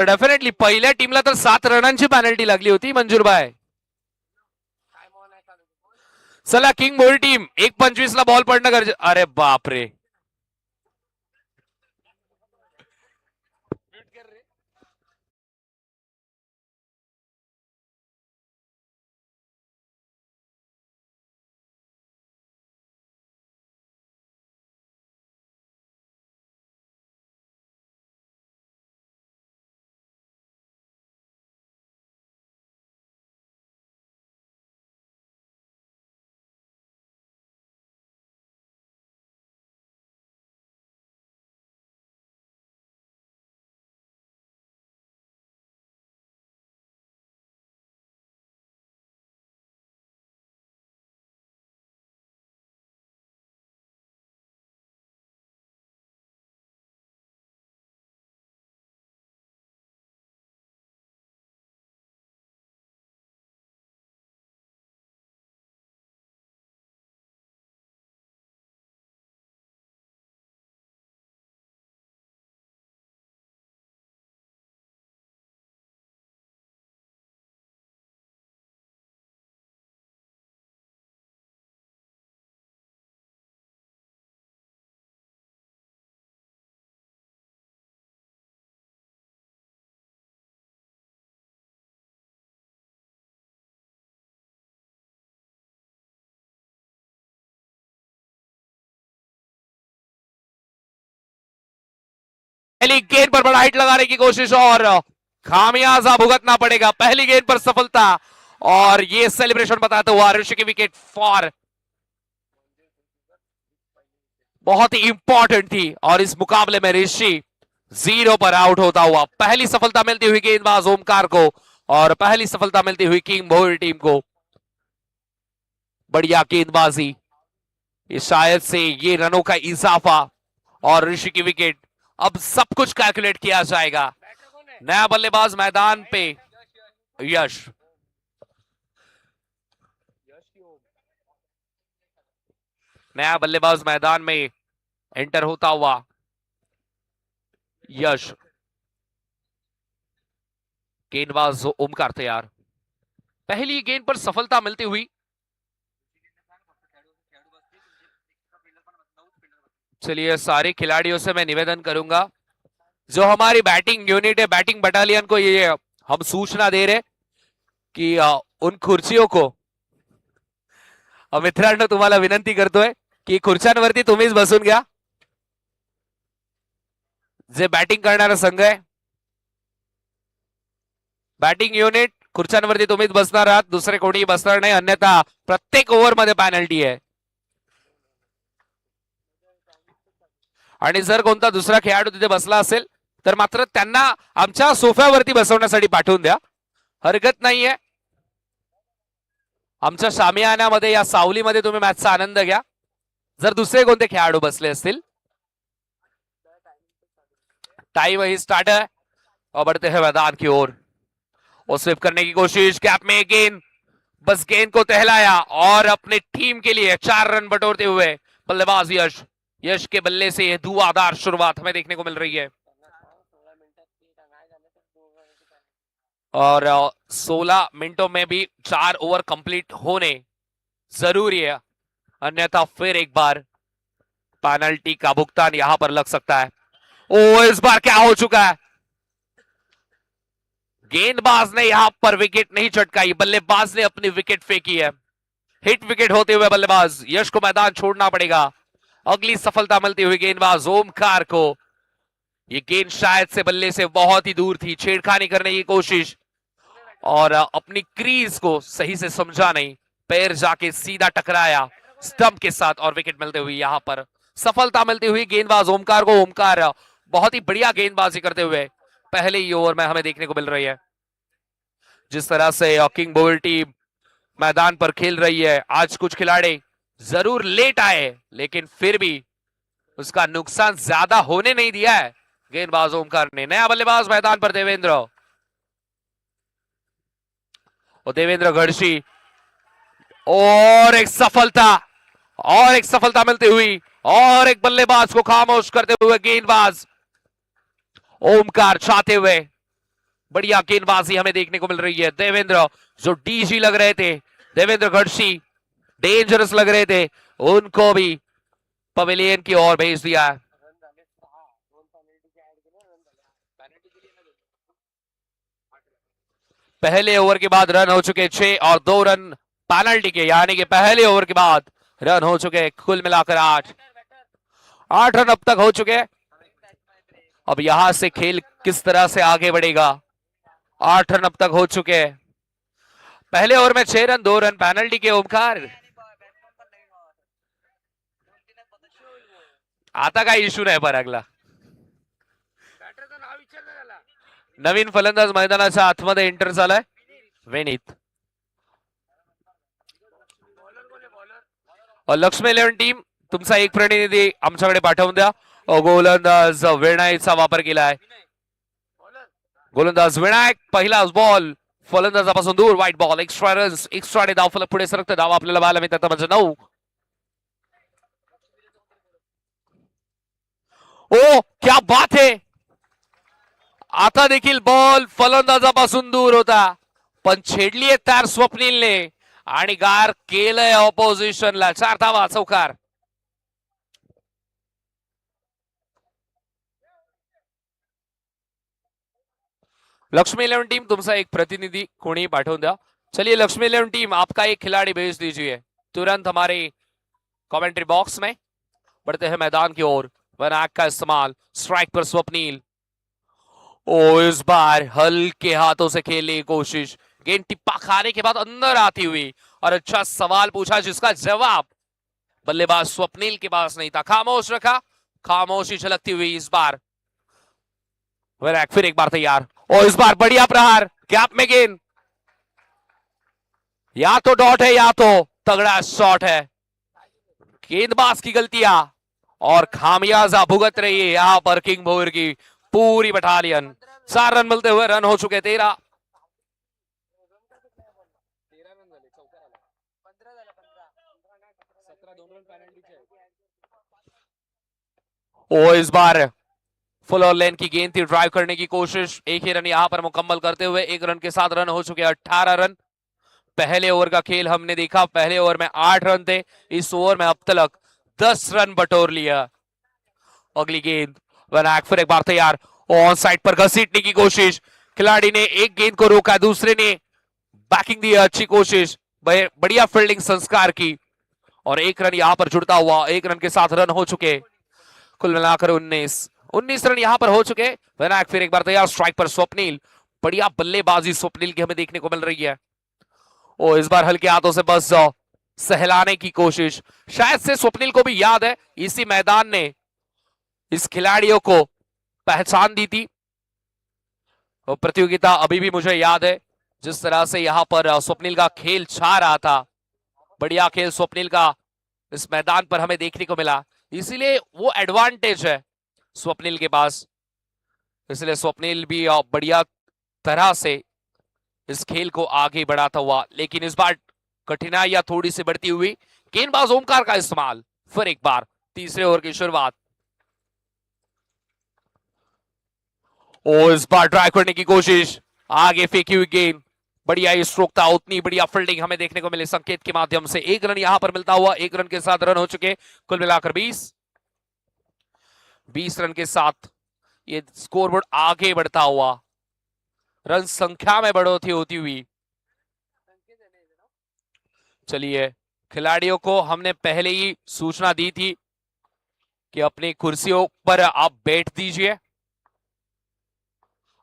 Definitely पहिल्या टीमला तर 7 रनांची पॅनल्टी लागली होती मंजूरबाई. चला किंग बोल टीम 1:25 ला बॉल पडणं गरजेचं. अरे बापरे, पहली गेंद पर बड़ा हाइट लगाने की कोशिश और खामियाजा भुगतना पड़ेगा. पहली गेंद पर सफलता और ये सेलिब्रेशन बताते हुआ ऋषि की विकेट फॉर बहुत ही इंपॉर्टेंट थी और इस मुकाबले में ऋषि 0 पर आउट होता हुआ. पहली सफलता मिलती हुई गेंदबाज ओमकार को और पहली सफलता मिलती हुई किंग भोर टीम को. बढ़िया गेंदबाजी, शायद से ये रनों का इजाफा और ऋषि की विकेट. अब सब कुछ कैलकुलेट किया जाएगा. नया बल्लेबाज मैदान पे यश. नया बल्लेबाज मैदान में एंटर होता हुआ यश. गेंदबाज ओमकार तैयार. पहली गेंद पर सफलता मिलती हुई. चलिए सारे खिलाड़ियों से मैं निवेदन करूंगा, जो हमारी बैटिंग यूनिट है, बैटिंग बटालियन को ये हम सूचना दे रहे की उन खुर्चीओं को, मित्रांनो तुम्हाला विनंती करतोय की खुर्च्यांवरती तुम्हीच बसून घ्या. जे बॅटिंग करणारा संघ आहे, बॅटिंग युनिट, खुर्च्यांवरती तुम्हीच बसणार आहात, दुसरे कोणीही बसणार नाही, अन्यथा प्रत्येक ओव्हर मध्ये पॅनल्टी आहे. आणि जर कोणता दुसरा खेळाडू तिथे बसला असेल तर मात्र त्यांना आमच्या सोफ्यावरती बसवण्यासाठी पाठवून द्या, हरकत नाहीये. आमच्या शामियानामध्ये या सावलीमध्ये तुम्ही मॅचचा आनंद घ्या. जर दुसरे कोणते खेळाडू बसले असतील. टाइम वही स्टार्ट है और बढ़ते हैं मैदान की ओर. और स्विप करने की कोशिश, गैप में गेंद, बस गेंद को टहलाया और अपने टीम के लिए 4 रन बटोरते हुए बल्लेबाज यश. यश के बल्ले से यह धुआंधार शुरुआत हमें देखने को मिल रही है. और 16 मिनटों में भी 4 ओवर कंप्लीट होने जरूरी है, अन्यथा फिर एक बार पेनल्टी का भुगतान यहां पर लग सकता है. ओ इस बार क्या हो चुका है, गेंदबाज ने यहां पर विकेट नहीं चटकाई, बल्लेबाज ने अपनी विकेट फेंकी है. हिट विकेट होते हुए बल्लेबाज यश को मैदान छोड़ना पड़ेगा. अगली सफलता मिलती हुई गेंदबाज ओमकार को. ये गेंद शायद से बल्ले से बहुत ही दूर थी, छेड़खानी करने की कोशिश और अपनी क्रीज को सही से समझा नहीं, पैर जाके सीधा टकराया स्टंप के साथ और विकेट मिलते हुए यहां पर सफलता मिलती हुई गेंदबाज ओमकार को. ओमकार बहुत ही बढ़िया गेंदबाजी करते हुए पहले ही ओवर में हमें देखने को मिल रही है. जिस तरह से किंग बोल टीम मैदान पर खेल रही है, आज कुछ खिलाड़ी जरूर लेट आए लेकिन फिर भी उसका नुकसान ज्यादा होने नहीं दिया है गेंदबाज ओमकार ने. नया बल्लेबाज मैदान पर देवेंद्र, और देवेंद्र घड़शी. और एक सफलता मिलती हुई और एक बल्लेबाज को खामोश करते हुए गेंदबाज ओमकार चाहते हुए बढ़िया गेंदबाजी हमें देखने को मिल रही है। देवेंद्र जो डीजी लग रहे थे, देवेंद्र गढ़शी डेंजरस लग रहे थे, उनको भी पवेलियन की ओर भेज दिया है। पहले ओवर के बाद रन हो चुके 6 और 2 रन पेनल्टी के, यानी कि पहले ओवर के बाद रन हो चुके कुल मिलाकर 8 रन अब तक हो चुके। अब यहां से खेल किस तरह से आगे बढ़ेगा। 8 रन अब तक हो चुके। पहले ओवर में 6 रन 2 रन पेनल्टी के। ओमकार आता काय इश्यू नाही पर अगला नवीन फलंदाज मैदानाच्या आतमध्ये एंटर झालाय विनीत। लक्ष्मी 11 टीम तुमचा एक प्रतिनिधी आमच्याकडे पाठवून द्या। गोलंदाज विनायकचा वापर केलाय। गोलंदाज विनायक पहिलाच बॉल फलंदाजापासून दूर, वाईट बॉल, एक्स्ट्रा रन्स, एक्स्ट्रा ने धावफलक पुढे सरकतं। धाव आपल्याला पाहायला मिळतात म्हणजे 9। ओ क्या बात है, आता देखील बॉल फलंदाजापासून दूर होता, पण छेडलीये तार स्वप्नीलने आणि गार केलंय ऑपोजिशनला। 4 धावा, चौकार। लक्ष्मी 11 टीम तुमचा एक प्रतिनिधि कोणी पाठवून द्या। चलिए लक्ष्मी 11 टीम आपका एक खिलाड़ी भेज दीजिए तुरंत हमारे कमेंट्री बॉक्स में। बढ़ते हैं मैदान की ओर। वनाक का इस्तेमाल, स्ट्राइक पर स्वप्नील। ओ इस बार हल्के हाथों से खेलने की कोशिश, गेंद टिप्पा खाने के बाद अंदर आती हुई, और अच्छा सवाल पूछा जिसका जवाब बल्लेबाज स्वप्नील के पास नहीं था। खामोश रखा, खामोशी झलकती हुई इस बार। वनाक फिर एक बार तैयार, और इस बार बढ़िया प्रहार, गैप में गेंद, या तो डॉट है या तो तगड़ा शॉट है। गेंदबाज की गलतियां और खामियाजा भुगत रही है यहां पर किंग भोर की पूरी बटालियन। 4 रन मिलते हुए रन हो चुके 13। ओ इस बार फुल और लेन की गेंद थी, ड्राइव करने की कोशिश, एक ही रन यहां पर मुकम्मल करते हुए 1 रन के साथ रन हो चुके 18 रन। पहले ओवर का खेल हमने देखा, पहले ओवर में 8 रन थे, इस ओवर में अब तक 10 रन बटोर लिया। अगली गेंद, वनाक फिर एक बार तैयार, ऑन साइड पर घसीटने की कोशिश, खिलाड़ी ने एक गेंद को रोका, दूसरे ने बैकिंग दी, अच्छी कोशिश, बढ़िया फील्डिंग संस्कार की, और 1 रन यहां पर जुड़ता हुआ 1 रन के साथ रन हो चुके कुल मिलाकर 19 रन यहां पर हो चुके। वनाक फिर एक बार तैयार, स्ट्राइक पर स्वप्नील, बढ़िया बल्लेबाजी स्वप्नील की हमें देखने को मिल रही है। ओ इस बार हल्के हाथों से बस सहलाने की कोशिश, शायद से स्वप्नील को भी याद है इसी मैदान ने इस खिलाड़ियों को पहचान दी थी। और प्रतियोगिता अभी भी मुझे याद है जिस तरह से यहां पर स्वप्नील का खेल छा रहा था, बढ़िया खेल स्वप्नील का इस मैदान पर हमें देखने को मिला, इसीलिए वो एडवांटेज है स्वप्नील के पास, इसलिए स्वप्नील भी बढ़िया तरह से इस खेल को आगे बढ़ाता हुआ। लेकिन इस बार कठिनाइयां थोड़ी सी बढ़ती हुई, गेंदबाज ओमकार का इस्तेमाल, फिर एक बार तीसरे ओवर की शुरुआत। ओ इस बार ड्राइव करने की कोशिश, आगे फेंकी हुई गेंद, बढ़िया स्ट्रोक था, उतनी बढ़िया फील्डिंग हमें देखने को मिले संकेत के माध्यम से। 1 रन यहां पर मिलता हुआ, 1 रन के साथ रन हो चुके कुल मिलाकर 20 रन के साथ ये स्कोरबोर्ड आगे बढ़ता हुआ, रन संख्या में बढ़ोतरी होती हुई। चलिए खिलाड़ियों को हमने पहले ही सूचना दी थी कि अपनी कुर्सियों पर आप बैठ दीजिए,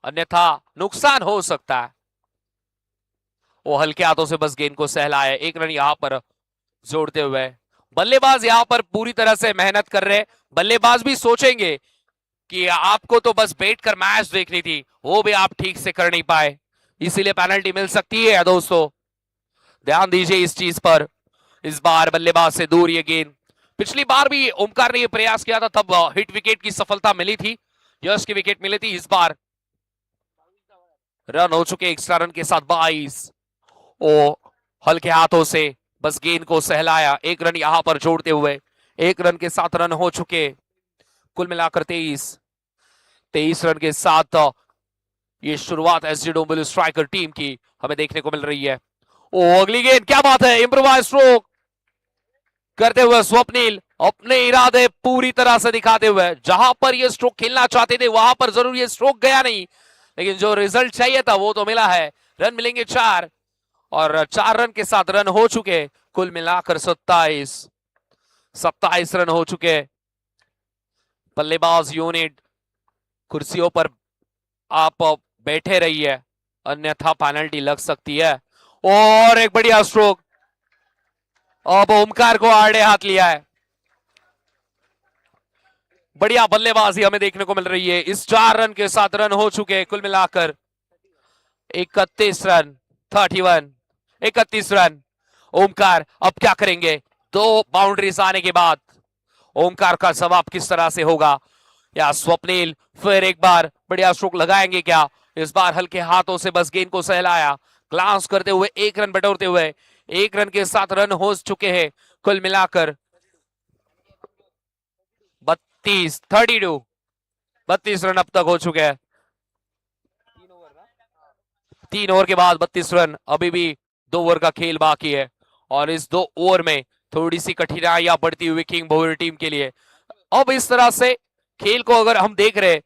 अन्यथा नुकसान हो सकता है। वो हल्के हाथों से बस गेंद को सहलाया, 1 रन यहां पर जोड़ते हुए। बल्लेबाज यहां पर पूरी तरह से मेहनत कर रहे, बल्लेबाज भी सोचेंगे कि आपको तो बस बैठकर मैच देखनी थी, वो भी आप ठीक से कर नहीं पाए, इसीलिए पेनल्टी मिल सकती है दोस्तों, ध्यान दीजिए इस चीज पर। इस बार बल्लेबाज से दूर ये गेंद, पिछली बार भी ओमकार ने यह प्रयास किया था, तब हिट विकेट की सफलता मिली थी, यश की विकेट मिली थी। इस बार रन हो चुके एक्स्ट्रा रन के साथ 22। ओ हल्के हाथों से बस गेंद को सहलाया, 1 रन यहां पर जोड़ते हुए 1 रन के साथ रन हो चुके कुल मिलाकर 23 रन के साथ ये शुरुआत एसजी डोंबिवली स्ट्राइकर टीम की हमें देखने को मिल रही है। ओ अगली गेंद, क्या बात है, इंप्रोवाइज स्ट्रोक करते हुए स्वप्निल अपने इरादे पूरी तरह से दिखाते हुए, जहां पर ये स्ट्रोक खेलना चाहते थे वहां पर जरूर ये स्ट्रोक गया नहीं, लेकिन जो रिजल्ट चाहिए था वो तो मिला है। रन मिलेंगे 4 और 4 रन के साथ रन हो चुके कुल मिलाकर 27 रन हो चुके। बल्लेबाज यूनिट कुर्सियों पर आप बैठे रहिए, अन्यथा पेनल्टी लग सकती है। और एक बढ़िया स्ट्रोक, अब ओमकार को आड़े हाथ लिया है। बढ़िया बल्लेबाजी हमें देखने को मिल रही है। इस 4 रन के साथ रन हो चुके कुल मिलाकर 31 रन, 31 रन। ओमकार अब क्या करेंगे? 2 बाउंड्रीज आने के बाद ओमकार का जवाब किस तरह से होगा? या स्वप्निल फिर एक बार बढ़िया स्ट्रोक लगाएंगे क्या? इस बार हल्के हाथों से बस गेंद को सहलाया, ग्लांस करते हुए 1 रन बटोरते हुए 1 रन के साथ रन हो चुके हैं कुल मिलाकर 32 रन अब तक हो चुके हैं। 3 ओवर के बाद 32 रन, अभी भी 2 ओवर का खेल बाकी है और इस 2 ओवर में थोड़ी सी कठिनाइयां बढ़ती हुई किंग भोर टीम के लिए। अब इस तरह से खेल को अगर हम देख रहे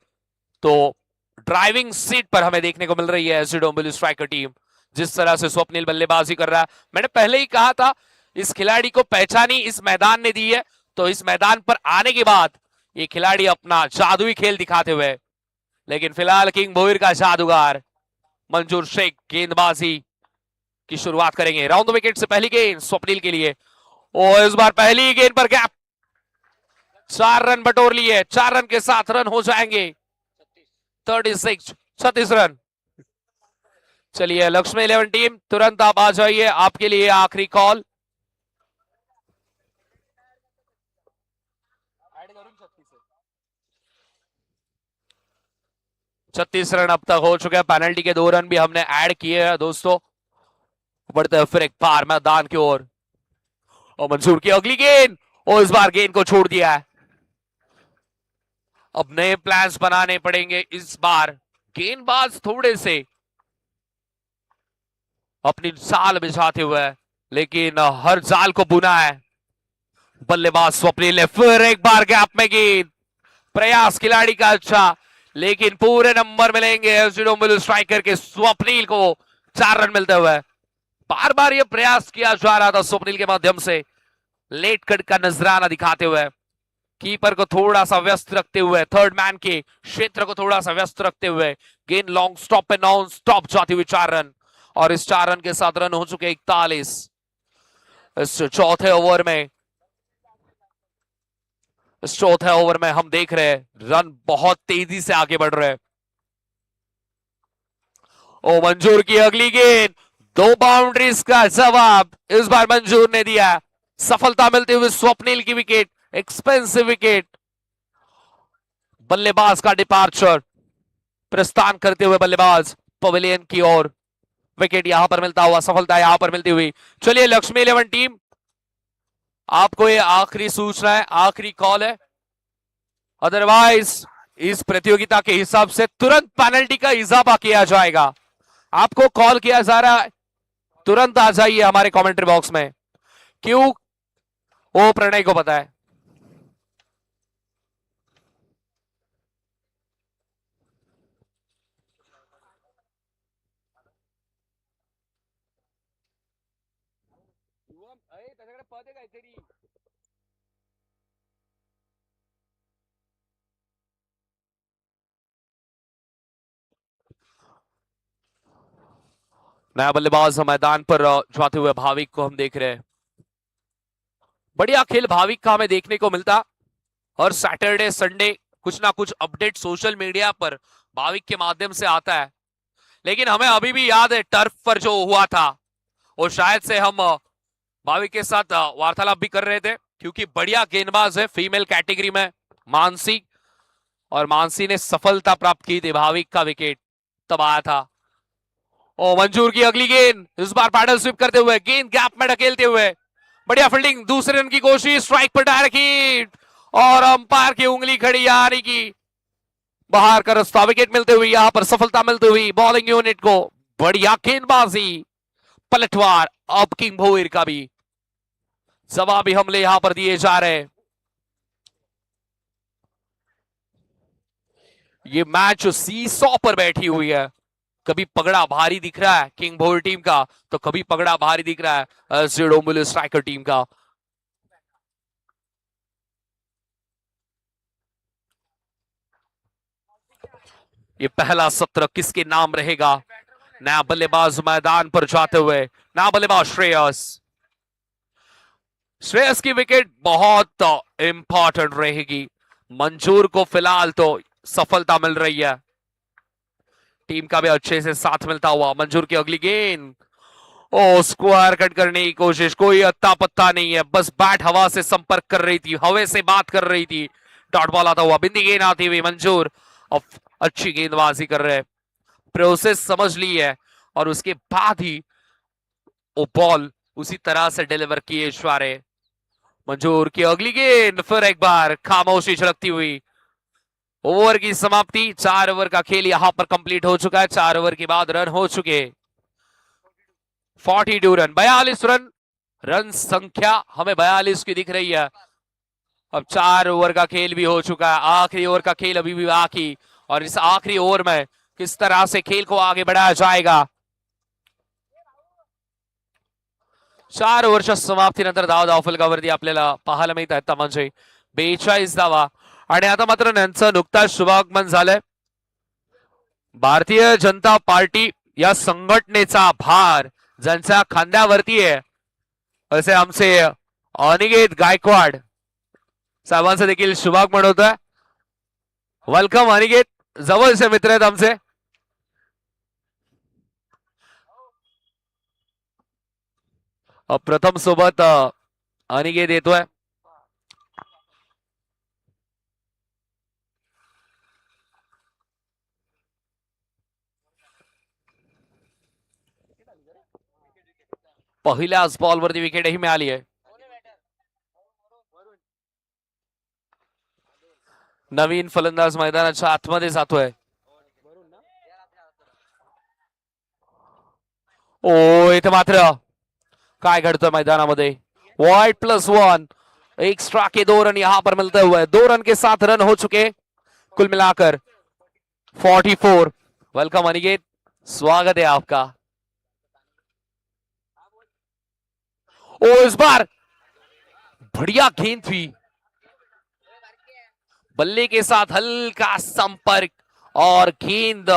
तो ड्राइविंग सीट पर हमें देखने को मिल रही है एसजी डोंबिवली स्ट्राइकर टीम। जिस तरह से स्वप्निल बल्लेबाजी कर रहा है, मैंने पहले ही कहा था इस खिलाड़ी को पहचानी इस मैदान ने दी है, तो इस मैदान पर आने के बाद ये खिलाड़ी अपना जादुई खेल दिखाते हुए, लेकिन फिलहाल किंग भोर का जादूगर मंजूर शेख गेंदबाजी की शुरुआत करेंगे। राउंड द विकेट से पहली गेंद स्वप्निल के लिए, और इस बार पहली गेंद पर गैप, 4 रन बटोर लिए, 4 रन के साथ रन हो जाएंगे 36 रन। चलिए लक्ष्मी 11 टीम तुरंत आप आ जाइए, आपके लिए आखिरी कॉल। छत्तीस रन अब तक हो चुके हैं, पेनल्टी के 2 रन भी हमने ऐड किए हैं दोस्तों। बढ़ते हैं फिर एक बार मैदान की ओर, और मंजूर की अगली गेंद, और इस बार गेंद को छोड़ दिया है। अब नए प्लान्स बनाने पड़ेंगे इस बार। गेंदबाज थोड़े से अपनी जाल बिछाते हुए, लेकिन हर जाल को बुना है। बल्लेबाज स्वप्निल ने फिर एक बार गैप में गेंद, प्रयास खिलाड़ी का अच्छा, लेकिन पूरे नंबर मिलेंगे एसजी डोंबिवली स्ट्राइकर के स्वप्निल को 4 रन मिलते हुए। बार बार यह प्रयास किया जा रहा था स्वप्निल के माध्यम से, लेट कट का नजराना दिखाते हुए, कीपर को थोड़ा सा व्यस्त रखते हुए, थर्ड मैन के क्षेत्र को थोड़ा सा व्यस्त रखते हुए, गेंद लॉन्ग स्टॉप पे नॉन स्टॉप जाती हुई 4 रन, और इस 4 रन के साथ रन हो चुके 41। इस चौथे ओवर में हम देख रहे हैं रन बहुत तेजी से आगे बढ़ रहे हैं। ओ मंजूर की अगली गेंद, 2 बाउंड्रीज का जवाब इस बार मंजूर ने दिया। सफलता मिलती हुई स्वप्निल की विकेट, एक्सपेंसिव विकेट। बल्लेबाज का डिपार्चर, प्रस्थान करते हुए बल्लेबाज पवेलियन की ओर, विकेट यहां पर मिलता हुआ, सफलता यहां पर मिलती हुई। चलिए लक्ष्मी 11 टीम, आपको ये आखिरी सूचना है, आखिरी कॉल है, अदरवाइज इस प्रतियोगिता के हिसाब से तुरंत पेनल्टी का इजाफा किया जाएगा। आपको कॉल किया जा रहा है, तुरंत आ जाइए हमारे कमेंट्री बॉक्स में। क्यों? वो प्रणय को पता है। नया बल्लेबाज मैदान पर जाते हुए भाविक को हम देख रहे हैं। बढ़िया खेल भाविक का हमें देखने को मिलता, और सैटरडे संडे कुछ ना कुछ अपडेट सोशल मीडिया पर भाविक के माध्यम से आता है। लेकिन हमें अभी भी याद है टर्फ पर जो हुआ था, और शायद से हम भाविक के साथ वार्तालाप भी कर रहे थे, क्योंकि बढ़िया गेंदबाज है फीमेल कैटेगरी में मानसी, और मानसी ने सफलता प्राप्त की थी, भाविक का विकेट तब आया था। ओ मंजूर की अगली गेंद, इस बार पैडल स्विप करते हुए, गेंद गैप में ढकेलते हुए, बढ़िया फील्डिंग, दूसरे रन की कोशिश, स्ट्राइक पर डायरेक्ट हिट, और अंपायर की उंगली खड़ी यानी कि बाहर का रास्ता, विकेट मिलते हुए यहां पर सफलता मिलती हुई बॉलिंग यूनिट को। बढ़िया गेंदबाजी, पलटवार। अब किंग भोईर का भी जवाबी हमले यहां पर दिए जा रहे हैं। ये मैच सीसॉ पर बैठी हुई है। कभी पगड़ा भारी दिख रहा है किंग भोईर टीम का, तो कभी पगड़ा भारी दिख रहा है जीडोंबुल स्ट्राइकर टीम का। ये पहला सत्र किसके नाम रहेगा? नया बल्लेबाज मैदान पर जाते हुए, नया बल्लेबाज श्रेयस। श्रेयस की विकेट बहुत इंपॉर्टेंट रहेगी। मंजूर को फिलहाल तो सफलता मिल रही है, टीम का भी अच्छे से साथ मिलता हुआ। मंजूर की अगली गेंद, ओ स्क्वायर कट करने की कोशिश, कोई अत्ता पत्ता नहीं है, बस बैट हवा से संपर्क कर रही थी, हवा से बात कर रही थी। डॉट बॉल आता हुआ, बिंदी गेंद आती हुई मंजूर। अब अच्छी गेंदबाजी कर रहे हैं, प्रोसेस समझ ली है और उसके बाद ही वो बॉल उसी तरह से डिलीवर किए इशारे। मंजूर की अगली गेंद, फिर एक बार खामोशी झलकती हुई। ओवर की समाप्ति, 4 ओवर का खेल यहां पर कंप्लीट हो चुका है। 4 ओवर के बाद रन हो चुके 42 रन, 42 रन। रन संख्या हमें 42 की दिख रही है। अब 4 ओवर का खेल भी हो चुका है, आखिरी ओवर का खेल अभी भी बाकी, और इस आखिरी ओवर में किस तरह से खेल को आगे बढ़ाया जाएगा। 4 ओव्हरच्या समाप्तीनंतर धाव फलकावरती आपल्याला पाहायला मिळत आहेत म्हणजे 42 धावा, आणि आता मात्र त्यांचं नुकताच शुभागमन झालंय। भारतीय जनता पार्टी या संघटनेचा भार ज्यांच्या खांद्यावरती आहे असे आमचे अनिकेत गायकवाड साहेबांचं देखील शुभागमन होत आहे। वेलकम अनिकेत, जवळचे मित्र आहेत आमचे। प्रथम सोबत अनिकेत येतोय। पहिल्याच बॉलवरती विकेटही मिळाली आहे। नवीन फलंदाज मैदानाच्या आतमध्ये जातोय। ओ इथे मात्र काय घडतंय मैदानामध्ये? वाइड +1, एक्स्ट्रा के 2 रन यहां पर मिलते हुए, 2 रन के साथ रन हो चुके कुल मिलाकर 44। वेलकम अनिकेत, स्वागत है आपका। ओ इस बार बढ़िया गेंद थी, बल्ले के साथ हल्का संपर्क और गेंद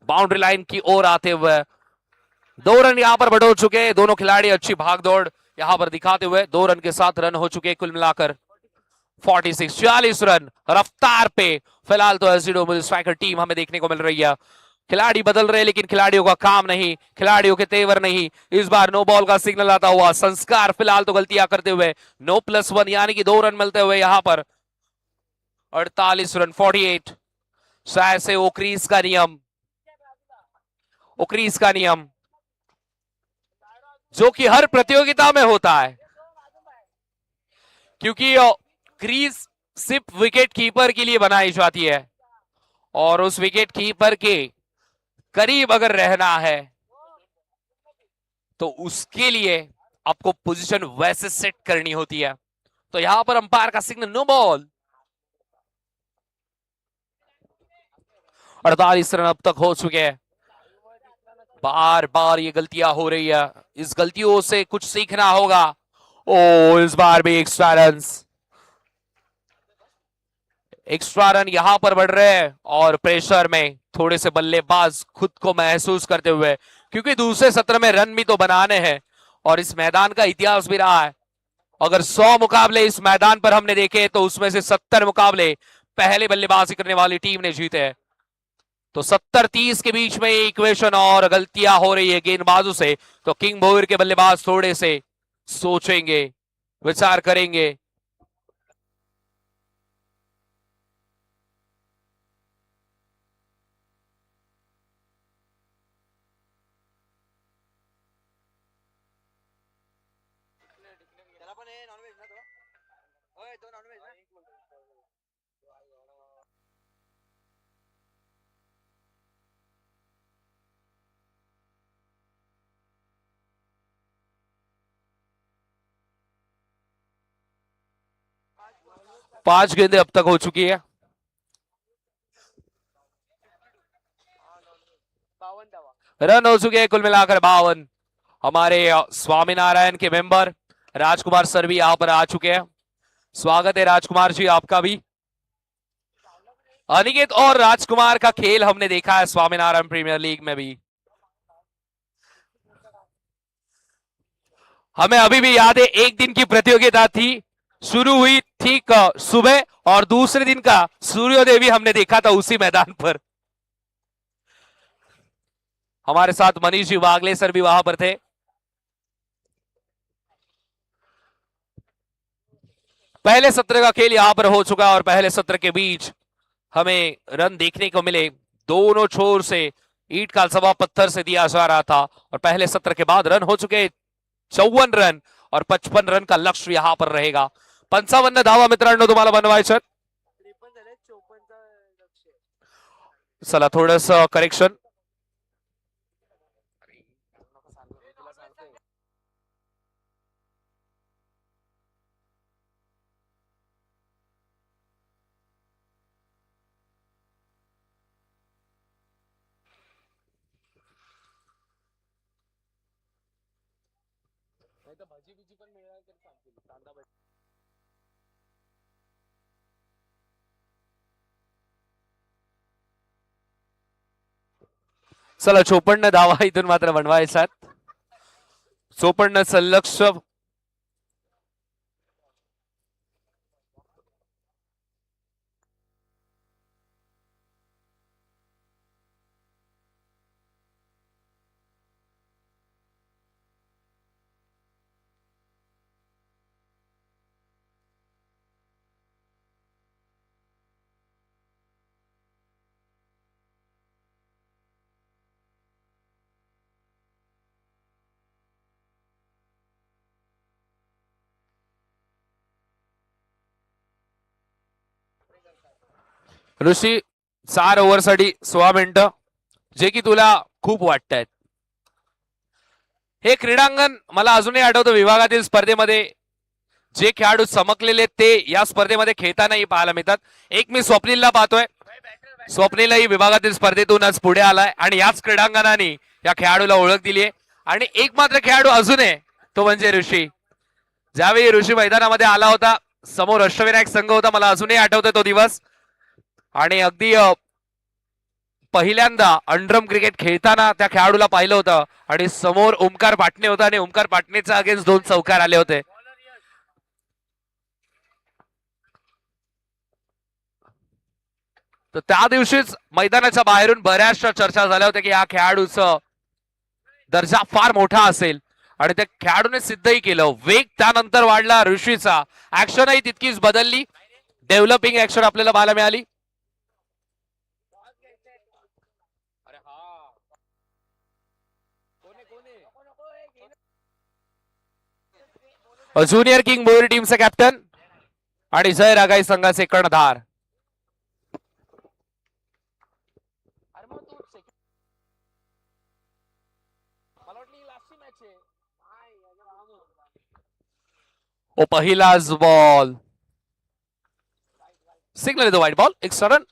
बाउंड्री लाइन की ओर आते हुए 2 रन यहां पर बढ़ चुके। दोनों खिलाड़ी अच्छी भागदौड़ यहां पर दिखाते हुए 2 रन के साथ रन हो चुके कुल मिलाकर 46, 46 रन रफ्तार पे फिलहाल तो एसडी स्ट्राइकर टीम हमें देखने को मिल रही है। खिलाड़ी बदल रहे लेकिन खिलाड़ियों का काम नहीं, खिलाड़ियों के तेवर नहीं। इस बार नो बॉल का सिग्नल आता हुआ, संस्कार फिलहाल तो गलतियां करते हुए नो +1 यानी कि 2 रन मिलते हुए यहां पर 48 रन 48। शायद से ओक्रीज का नियम, ओक्रीज का नियम जो कि हर प्रतियोगिता में होता है, क्योंकि क्रीज सिर्फ विकेट कीपर के लिए बनाई जाती है और उस विकेट कीपर के करीब अगर रहना है तो उसके लिए आपको पोजीशन वैसे सेट करनी होती है। तो यहां पर अंपायर का सिग्नल नो बॉल। 48 रन अब तक हो चुके हैं। बार बार ये गलतियां हो रही है, इस गलतियों से कुछ सीखना होगा। ओ इस बार भी एक्स्ट्रा रन, एक्स्ट्रा रन यहां पर बढ़ रहे हैं और प्रेशर में थोड़े से बल्लेबाज खुद को महसूस करते हुए, क्योंकि दूसरे सत्र में रन भी तो बनाने हैं और इस मैदान का इतिहास भी रहा है। अगर 100 मुकाबले इस मैदान पर हमने देखे तो उसमें से 70 मुकाबले पहले बल्लेबाजी करने वाली टीम ने जीते हैं। तो 70-30 के बीच में इक्वेशन और गलतियां हो रही है गेंदबाजों से, तो किंग भोईर के बल्लेबाज थोड़े से सोचेंगे, विचार करेंगे। 5 गेंदें अब तक हो चुकी है। रन हो चुके हैं कुल मिलाकर 52। हमारे स्वामीनारायण के मेंबर राजकुमार सर भी यहां पर आ चुके हैं। स्वागत है राजकुमार जी आपका भी। अनिकेत और राजकुमार का खेल हमने देखा है स्वामीनारायण प्रीमियर लीग में भी। हमें अभी भी याद है एक दिन की प्रतियोगिता थी, शुरू हुई ठीक सुबह, और दूसरे दिन का सूर्योदय भी हमने देखा था उसी मैदान पर। हमारे साथ मनीष जी वागले सर भी वहां पर थे। पहले सत्र का खेल यहां पर हो चुका और पहले सत्र के बीच हमें रन देखने को मिले। दोनों छोर से ईंट का जवाब पत्थर से दिया जा रहा था और पहले सत्र के बाद रन हो चुके 54 रन और 55 रन का लक्ष्य यहां पर रहेगा। 55 धावा मित्रांनो तुम्हाला बनवायचं। चला थोडस करेक्शन। चला 54 धावा इथून मात्र बनवायच्यात। 54 लक्ष्य। ऋषी 4 ओव्हरसाठी 16 मिनिटं, जे की तुला खूप वाटतायत। हे क्रीडांगण मला अजूनही आठवतं विभागातील स्पर्धेमध्ये जे खेळाडू चमकलेले ते या स्पर्धेमध्ये खेळतानाही पाहायला मिळतात। एक मी स्वप्नीलला पाहतोय, स्वप्नीलही विभागातील स्पर्धेतून आज पुढे आलाय आणि याच क्रीडांगणाने या खेळाडूला ओळख दिली आहे। आणि एक मात्र खेळाडू अजून आहे तो म्हणजे ऋषी। ज्यावेळी ऋषी मैदानामध्ये आला होता समोर अष्टविनायक संघ होता, मला अजूनही आठवतोय तो दिवस। आणि अगदी पहिल्यांदा अंडरम क्रिकेट खेळताना त्या खेळाडूला पाहिलं होतं आणि समोर ओमकार पाटणे होता आणि ओमकार पाटणेचा अगेन्स्ट 2 चौकार आले होते। तर त्या दिवशीच मैदानाच्या बाहेरून बऱ्याचशा चर्चा झाल्या होत्या की या खेळाडूचं दर्जा फार मोठा असेल आणि त्या खेळाडूने सिद्धही केलं। वेग त्यानंतर वाढला ऋषीचा, ऍक्शनही तितकीच बदलली, डेव्हलपिंग ऍक्शन आपल्याला पाहायला मिळाली। ज्युनियर किंग बोरी टीमचे कॅप्टन आणि जय रागाई संघाचे कर्णधार। ओ पहिलाच बॉल, सिग्नल येतो वाईट बॉल, एक रन।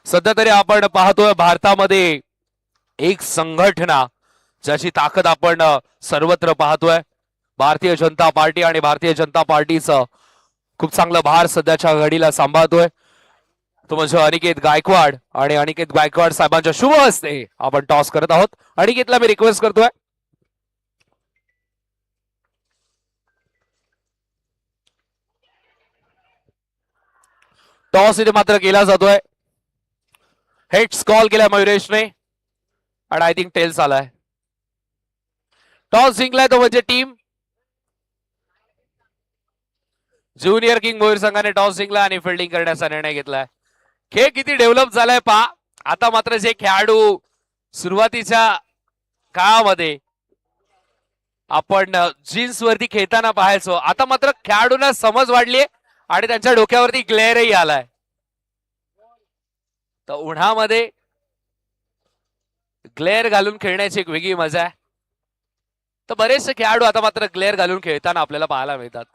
सध्या तरी आपण पाहतोय भारतामध्ये एक संघटना ज्याची ताकद आपण सर्वत्र पाहतोय, भारतीय जनता पार्टी, आणि भारतीय जनता पार्टीचं खूप चांगलं भार सध्याच्या घडीला सांभाळतोय तो म्हणजे अनिकेत गायकवाड। आणि अनिकेत गायकवाड साहेबांच्या शुभ हस्ते आपण टॉस करत आहोत। अनिकेतला मी रिक्वेस्ट करतोय। टॉस इथे मात्र केला जातोय, हेड्स कॉल केला मयुरेशने आणि आय थिंक टेल्स आलाय। टॉस जिंकलाय तो म्हणजे टीम ज्युनियर किंग भोईर संघाने टॉस जिंकला आणि फिल्डिंग करण्याचा निर्णय घेतलाय। खेळ किती डेव्हलप झालाय पहा। आता मात्र जे खेळाडू सुरुवातीच्या काळामध्ये आपण जीन्स वरती खेळताना पाहायचो, आता मात्र खेळाडूंना समज वाढली आणि त्यांच्या डोक्यावरती ग्लेअरही आलाय। तर उन्हामध्ये ग्लेअर घालून खेळण्याची एक वेगळी मजा आहे। तर बरेचसे खेळाडू आता मात्र ग्लेअर घालून खेळताना आपल्याला पाहायला मिळतात.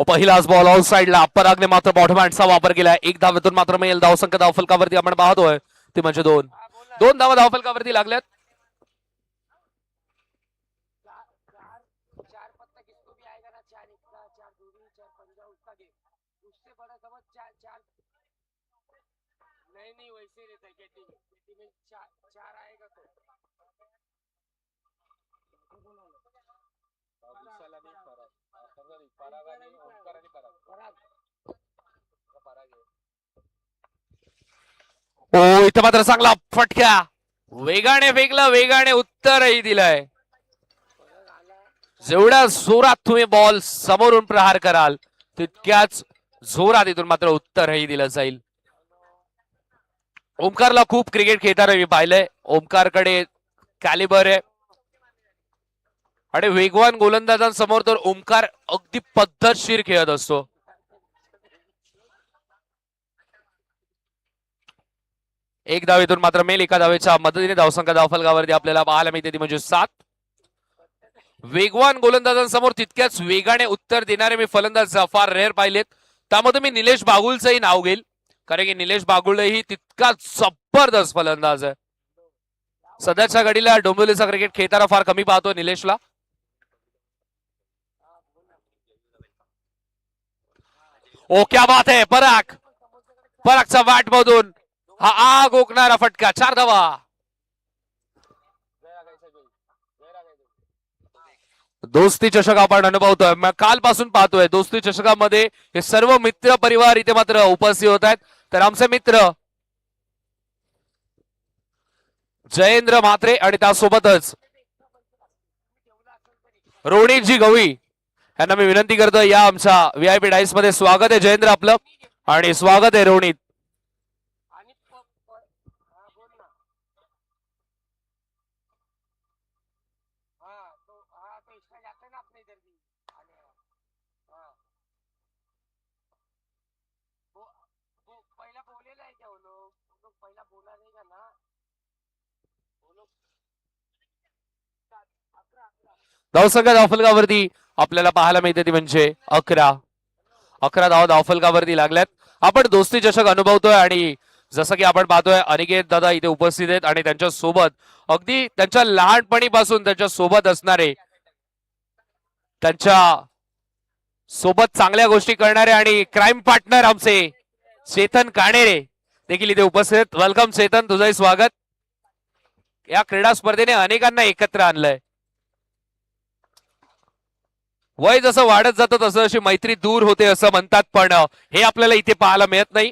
पहिलाच बॉल आउट साइडला परागने मात्र बॉटम हँडचा वापर केलाय. एक धावेतून मात्र मिळेल धावसंख्या धावफलकावरती आपण पाहतोय ती म्हणजे दोन धावा धावफलकावरती लागल्यात. हो इथं मात्र चांगला फटका वेगाने फेकला वेगाने उत्तरही दिलंय. जेवढ्या जोरात तुम्ही बॉल समोरून प्रहार कराल तितक्याच जोरात इथून मात्र उत्तरही दिलं जाईल. ओमकारला खूप क्रिकेट खेळताना मी पाहिलंय. ओमकारकडे कॅलिबर आहे आणि वेगवान गोलंदाजांसमोर तर ओमकार अगदी पद्धतशीर खेळत असतो. एक धावेतून मात्र मेल एका धावेच्या मदतीने धावसंख्या धावफलकावरती आपल्याला पाहायला मिळते ती म्हणजे 7. वेगवान गोलंदाजांसमोर तितक्याच वेगाने उत्तर देणारे मी फलंदाज फार रेअर पाहिलेत. त्यामध्ये मी निलेश बागुलचंही नाव घेईल कारण की निलेश बागुल ही तितकाच जबरदस्त फलंदाज आहे. सध्याच्या घडीला डोंबिवलीचा क्रिकेट खेळताना फार कमी पाहतो निलेशला. ओ क्या बात है. परागचा वाट मधून हा आग ओकणारा फटका. 4 धावा. दोस्ती चषक आपण अनुभवतोय. कालपासून पाहतोय दोस्ती चषकामध्ये हे सर्व मित्र परिवार इथे मात्र उपस्थित होत आहेत. तर आमचे मित्र जयेंद्र म्हात्रे आणि त्यासोबतच रोनितजी गवळी यांना मी विनंती करतो या आमच्या व्हीआयपी डाईस मध्ये. स्वागत आहे जयेंद्र आपलं आणि स्वागत आहे रोनित. धावसंख्या धावफलकावरती आपल्याला पाहायला मिळते ती म्हणजे 11 धावा धावफलकावरती लागल्यात. आपण दोस्ती चषक अनुभवतोय आणि जसं की आपण पाहतोय अनिकेत दादा इथे उपस्थित आहेत आणि त्यांच्या सोबत अगदी त्यांच्या लहानपणीपासून त्यांच्या सोबत असणारे त्यांच्या सोबत चांगल्या गोष्टी करणारे आणि क्राईम पार्टनर आमचे चेतन काणेरे देखील इथे उपस्थित. वेलकम चेतन, तुझंही स्वागत. या क्रीडा स्पर्धेने अनेकांना एकत्र आणलंय. वय जसं वाढत जातं तसं अशी मैत्री दूर होते असं म्हणतात पण हे आपल्याला इथे पाहायला मिळत नाही.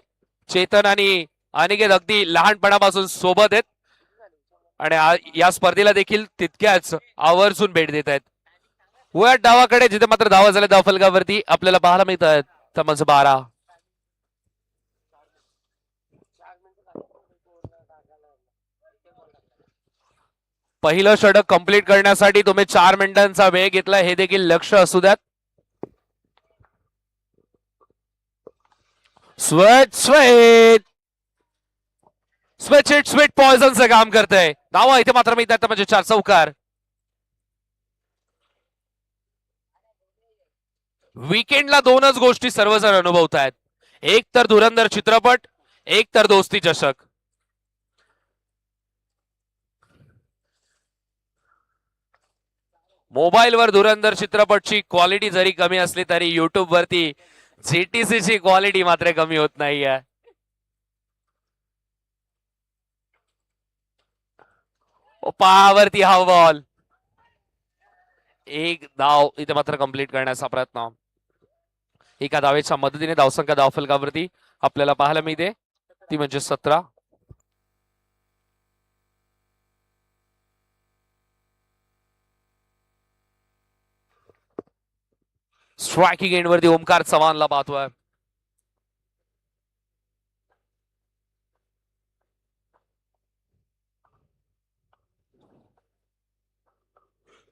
चेतन आणि अनिकेत अगदी लहानपणापासून सोबत आहेत आणि या स्पर्धेला देखील तितक्याच आवर्जून भेट देत आहेत. वयात डावाकडे जिथे मात्र धावा झाल्या धावफलकावरती आपल्याला पाहायला मिळत आहेत तमज 12. पहिलं षटक कंप्लीट करण्यासाठी तुम्ही 4 मिनिटांचा वेळ घेतला हे देखील लक्ष असू द्यात. स्वीट पॉइझनचं काम करतंय. धावा इथे मात्र मिळतात म्हणजे 4 चौकार. वीकेंडला 2च गोष्टी सर्वजण अनुभवत आहेत. एक तर धुरंधर चित्रपट, एक तर दोस्ती चषक. मोबाईलवर धुरंधर चित्रपटची क्वालिटी जरी कमी असली तरी युट्यूब वरती जीटीसीची क्वालिटी मात्र कमी होत नाहीये. पावरती हा बॉल. एक धाव इथे मात्र कंप्लीट करण्याचा प्रयत्न. एका धावेच्या मदतीने धावसंख्या धावफलकावरती आपल्याला पाहायला मिळते ती म्हणजे 17. स्ट्रायकिंग एंड वरती ओमकार चव्हाणला पाहतोय.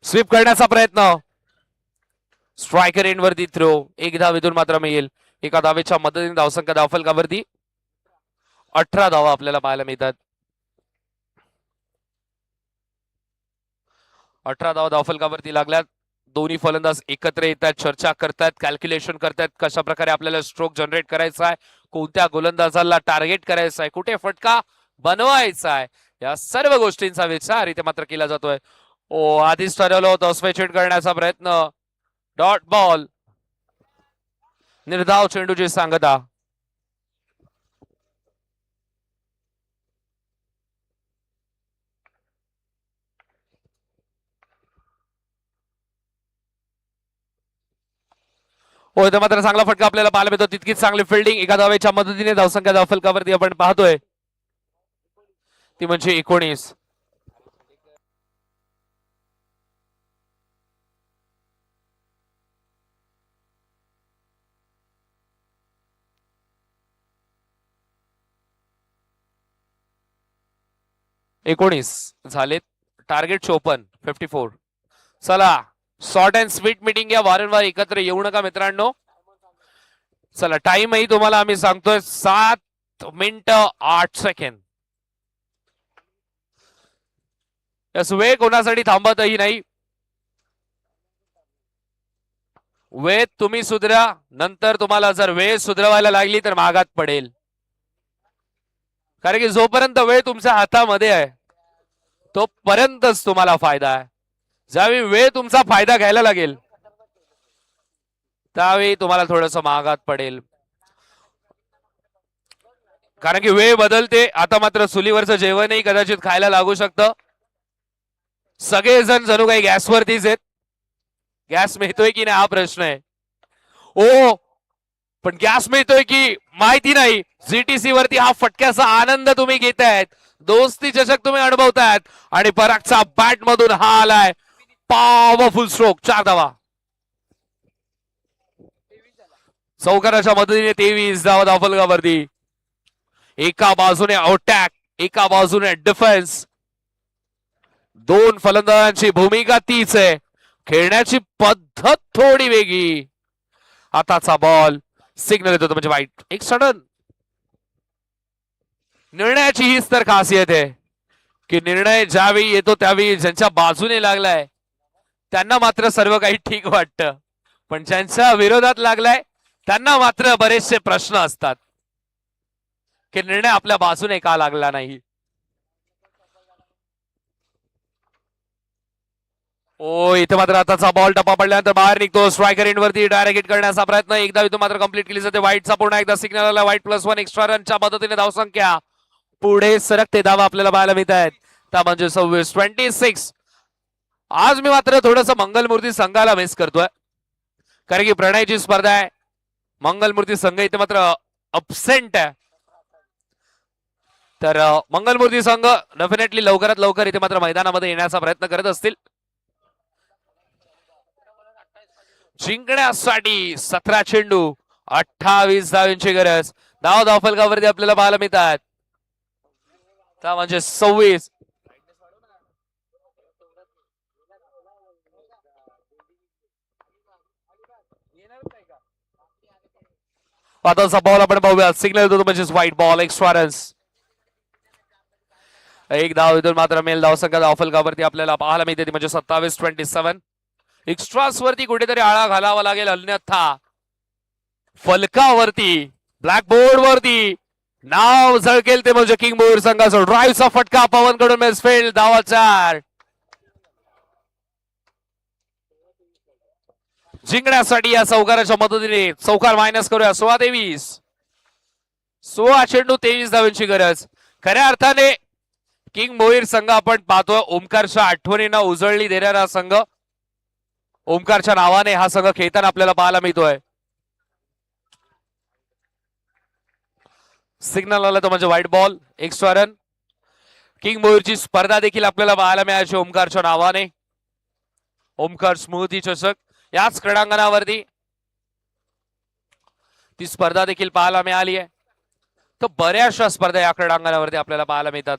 स्वीप करण्याचा प्रयत्न. स्ट्रायकर एंड वरती थ्रो, एक धावेतून मात्र मिळेल. एका धावेच्या मदतीने धावसंख्या धावफलकावरती 18 धावा आपल्याला पाहायला मिळतात. 18 धावा धावफलकावरती लागल्यात. दोन्ही फलंदाज एकत्र येतात, चर्चा करतात, कॅल्क्युलेशन करतात, कशा प्रकारे आपल्याला स्ट्रोक जनरेट करायचा आहे, कोणत्या गोलंदाजाला टार्गेट करायचा आहे, कुठे फटका बनवायचा आहे, या सर्व गोष्टींचा विचार इथे मात्र केला जातोय. ओ, आधीच ठरवलं होतं स्वेचेट करण्याचा प्रयत्न, डॉट बॉल, निर्धाव चेंडूची सांगता. हो, इथे मात्र चांगला फटका आपल्याला पाहायला मिळतो. तितकीच चांगली फिल्डिंग एका धावेच्या मदतीने धावसंख्या धावफलकावरती आपण पाहतोय, ती म्हणजे 19. झालेत. टार्गेट 54, 54. चला, शॉर्ट अँड स्वीट मीटिंग या, वारंवार एकत्र येऊ नका मित्रांनो. चला, टाइमही तुम्हाला आम्ही सांगतोय 7 मिनिटं 8 सेकंड. वेळ कोणासाठी थांबतही नाही. वेळ तुम्ही सुधरा, नंतर तुम्हाला जर वेळ सुधरवायला लागली तर मागात पडेल. कारण की जोपर्यंत वेळ तुमच्या हातामध्ये आहे तोपर्यंतच तुम्हाला फायदा आहे. ज्यावेळी वेळ तुमचा फायदा घ्यायला लागेल त्यावेळी तुम्हाला थोडस महागात पडेल. कारण की वेळ बदलते. आता मात्र चुलीवरचं जेवणही कदाचित खायला लागू शकतं. सगळेजण जणू काही गॅसवरतीच आहेत. गॅस मिळतोय की नाही हा प्रश्न आहे. ओ, पण गॅस मिळतोय की माहिती नाही. जीटीसी वरती हा फटक्याचा आनंद तुम्ही घेतायत, दोस्ती चषक तुम्ही अनुभवतायत, आणि परागचा बॅट मधून हा आलाय पॉवरफुल स्ट्रोक. 4 धावा. चौकाराच्या मदतीने 23 धावा धावफलकावरती. एका बाजूने अटॅक, एका बाजूने डिफेन्स. दोन फलंदाजांची भूमिका तीच आहे, खेळण्याची पद्धत थोडी वेगळी. आताचा बॉल सिग्नल येतो म्हणजे वाईट. एक सडन निर्णयाची हीच तर खासियत आहे की निर्णय ज्यावेळी येतो त्यावेळी ज्यांच्या बाजूने लागलाय त्यांना मात्र सर्व काही ठीक वाटतं, पण ज्यांच्या विरोधात लागलाय त्यांना मात्र बरेचसे प्रश्न असतात की निर्णय आपल्या बाजूने का लागला नाही. ओ, इथे मात्र आताचा बॉल टप्पा पडल्यानंतर बाहेर निघतो. स्ट्रायकर एंड वरती डायरेक्ट हिट करण्याचा प्रयत्न, एकदा इथून मात्र कंप्लीट केली जाते. व्हाईटचा पूर्ण एकदा सिग्नल आला. व्हाईट +1 एक्स्ट्रा रनच्या मदतीने धावसंख्या पुढे सरकते. धावा आपल्याला पाहायला मिळत आहेत त्या म्हणजे 26, 26. आज मी मात्र थोडस मंगलमूर्ती संघाला मिस करतोय, कारण की प्रणयची स्पर्धा आहे. मंगलमूर्ती संघ इथे मात्र अब्सेंट आहे. तर मंगलमूर्ती संघ डेफिनेटली लवकरात लवकर इथे मात्र मैदानामध्ये येण्याचा प्रयत्न करत असतील. जिंकण्यासाठी 17 चेंडू 28 धावांची गरज. धाव धावफलकावरती आपल्याला पाहायला मिळतात त्या म्हणजे 26. आताचा बॉल आपण पाहूया. सिग्नल देतो म्हणजे व्हाईट बॉल, एक्स्ट्रा रन्स. एक धाव इथून मात्र मेल धावसंख्या धावफलकावरती आपल्याला पाहायला मिळते म्हणजे 27, 27. एक्स्ट्रास वरती कुठेतरी आळा घालावा लागेल, अन्यथा फलकावरती ब्लॅकबोर्ड वरती नाव झळकेल ते म्हणजे किंग बोर संघाचा. ड्राईव्हचा फटका पवन कडून मिसफील्ड. धावा 4. जिंकण्यासाठी या चौकाराच्या मदतीने चौकार मायनस करूया. 16-23. 16 चेंडू 23 धावांची गरज. खऱ्या अर्थाने किंग मोहीर संघ आपण पाहतोय ओमकारच्या आठवणींना उजळणी देणारा संघ. ओमकारच्या नावाने हा संघ खेळताना आपल्याला पाहायला मिळतोय. सिग्नल आला तो म्हणजे व्हाईट बॉल, एक्स्ट्रा रन. किंग मोहीरची स्पर्धा देखील आपल्याला पाहायला मिळायची ओमकारच्या नावाने. ओमकार स्मृती चषक याच क्रीडांगणावरती ती स्पर्धा देखील पाहायला मिळाली आहे. तर बऱ्याचशा स्पर्धा या क्रीडांगणावरती आपल्याला पाहायला मिळतात.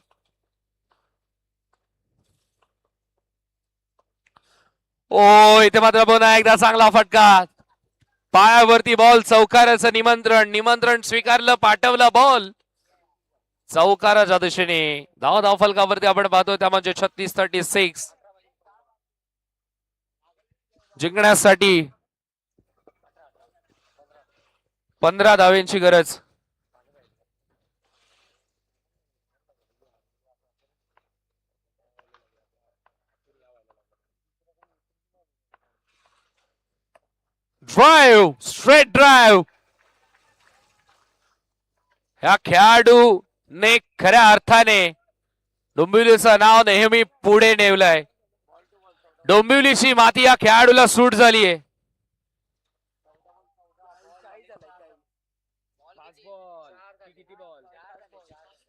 ओ इथे मात्र पुन्हा एकदा चांगला फटका. पायावरती बॉल, चौकाराचं निमंत्रण, निमंत्रण स्वीकारलं, पाठवलं बॉल चौकाराच्या दिशेने. धाव फलकावरती आपण पाहतो त्या म्हणजे 36-36 जिंकण्यासाठी 15 धावेंची गरज. Drive, straight drive. ह्या खेळाडूने खऱ्या अर्थाने डोंबिवलीचं नाव नेहमी पुढे नेवलंय. डोंबिवलीची माती या खेळाडूला सूट झालीय.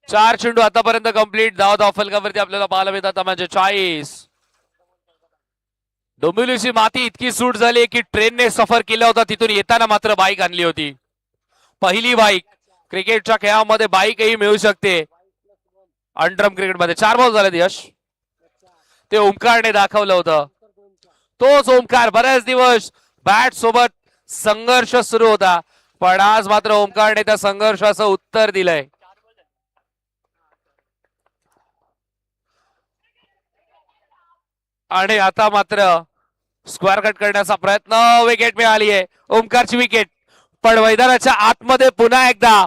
चार चेंडू आतापर्यंत कंप्लीट. धाव फलकावरती आपल्याला पाहायला मिळतात म्हणजे 40. डोंबिवलीची माती इतकी सूट झाली की ट्रेनने सफर केला होता, तिथून येताना मात्र बाईक आणली होती. पहिली बाईक. क्रिकेटच्या खेळामध्ये बाईकही मिळू शकते. अंडरम क्रिकेटमध्ये 4 बॉल झाले यश. ते ओमकारने दाखवलं होतं. तोच ओमकार. बरेच दिवस बॅट सोबत संघर्ष सुरू होता, पण आज मात्र ओमकारने त्या संघर्षाचं उत्तर दिलंय. आणि आता मात्र स्क्वेअर कट करण्याचा प्रयत्न. विकेट मिळाली आहे. ओमकारची विकेट. पण मैदानाच्या आतमध्ये पुन्हा एकदा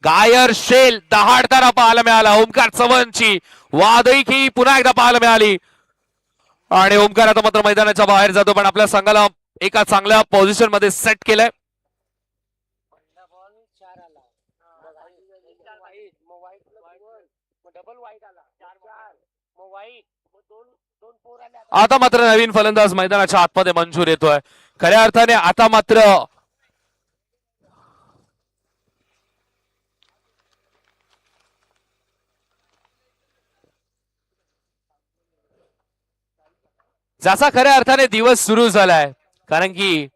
गायर शेल दहाडताना पाहायला मिळाला. ओमकार चव्हाणची वादळी पुन्हा एकदा पाहायला मिळाली. आणि ओमकार आता मात्र मैदानाच्या बाहेर जातो, पण आपल्या संघाला एका चांगल्या पोझिशन मध्ये सेट केलंय. आता मात्र नवीन फलंदाज मैदानाच्या आतमध्ये मंजूर येतोय. खऱ्या अर्थाने आता मात्र ज्याचा खऱ्या अर्थाने दिवस सुरू झालाय, कारण की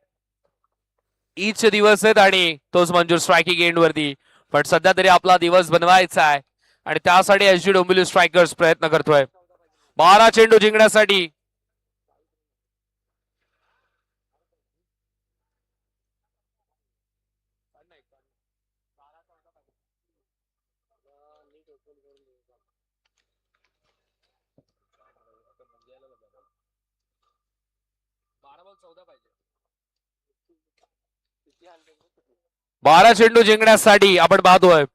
ईच दिवस आहेत आणि तोच मंजूर स्ट्रायकिंग एंड वरती. पण सध्या तरी आपला दिवस बनवायचा आहे आणि त्यासाठी एसजी डोंबिवली स्ट्रायकर्स प्रयत्न करतोय 12 चेंडू जिंकण्यासाठी. बारा चेंडू जिंकण्यासाठी आपण पाहतोय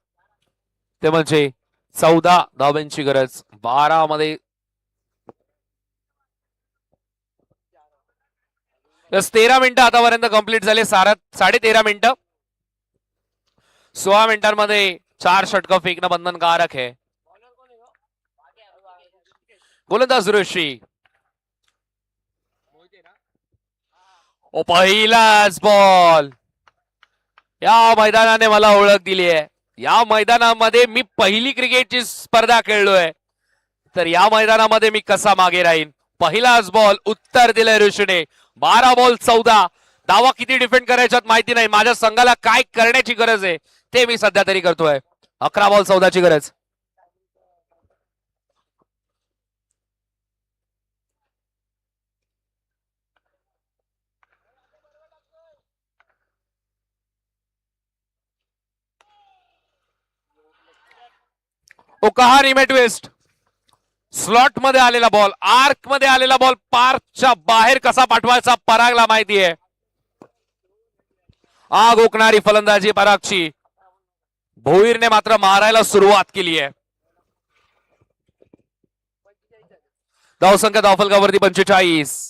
ते म्हणजे 14 धावांची गरज. 12 मध्ये 13 मिनिटं आतापर्यंत कंप्लीट झाले. 13.5 मिनिटं. 16 मिनिटांमध्ये 4 षटकं फेकणं बंधनकारक आहे. गोलंदाज ऋषी. ओ पहिलाच बॉल. या मैदानाने मला ओळख दिली आहे. या मैदानामध्ये मी पहिली क्रिकेटची स्पर्धा खेळलोय, तर या मैदानामध्ये मी कसा मागे राहीन. पहिलाच बॉल उत्तर दिलंय ऋषीने. 12 बॉल 14. दावा किती डिफेंड करायच्यात माहिती नाही. माझ्या संघाला काय करण्याची गरज आहे ते मी सध्या तरी करतोय. 11 बॉल 14 ची गरज. ओकाहा रिमेट वेस्ट. स्लॉट मध्ये आलेला बॉल, आर्क मध्ये आलेला बॉल पार्कच्या बाहेर कसा पाठवायचा परागला माहिती आहे. आग ओकणारी फलंदाजी परागची. भोईरने मात्र मारायला सुरुवात केली आहे. धावसंख्या धावफलकावरती 45.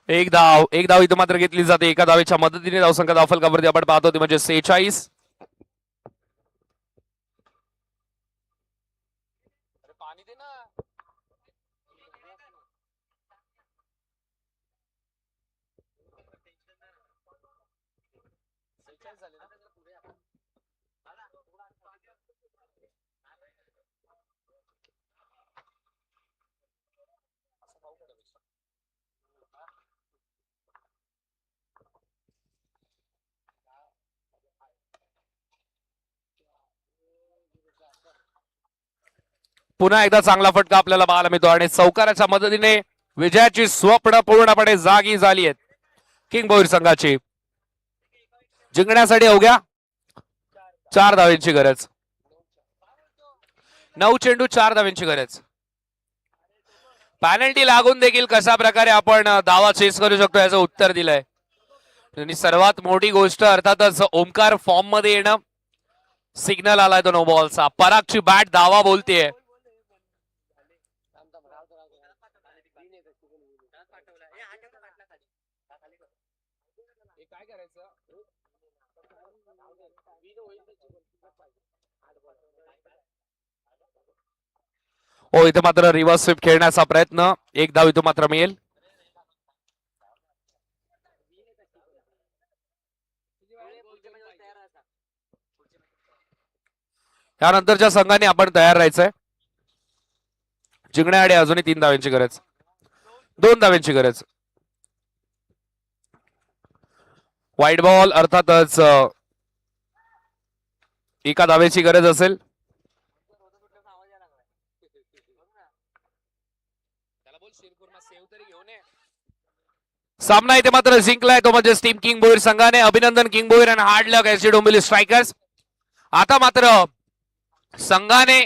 एक धाव इथं मात्र घेतली जाते. एका धावेच्या मदतीने धावसंख्या धावफलकावरती आपण पाहतो ते म्हणजे 46. पुन्हा एकदा चांगला फटका आपल्याला पाहायला मिळतो आणि चौकाराच्या मदतीने विजयाची स्वप्न पूर्णपणे जागी झाली आहेत किंग भोईर संघाची. जिंकण्यासाठी अवघ्या 4 धावांची गरज. 9 चेंडू 4 धावांची गरज. पॅनल्टी लागून देखील कशा प्रकारे आपण दावा चेस करू शकतो याचं उत्तर दिलंय. आणि सर्वात मोठी गोष्ट अर्थातच ओमकार फॉर्म मध्ये येणं. सिग्नल आलाय तो नो बॉलचा. परागची बॅट दावा बोलतेय. हो, इथे मात्र रिव्हर्स स्वीप खेळण्याचा प्रयत्न. 1 धाव इथं मात्र मिळेल. त्यानंतरच्या संघाने आपण तयार राहायचंय. जिंकण्यासाठी अजूनही 3 धावांची गरज. 2 धावांची गरज. व्हाईट बॉल अर्थातच 1 धावेची गरज असेल. सामना इथे मात्र जिंकलाय तो म्हणजे टीम किंग भोईर संघाने. अभिनंदन किंग भोईर आणि हार्ड लक एससी डोंबिवली स्ट्रायकर्स. आता मात्र संघाने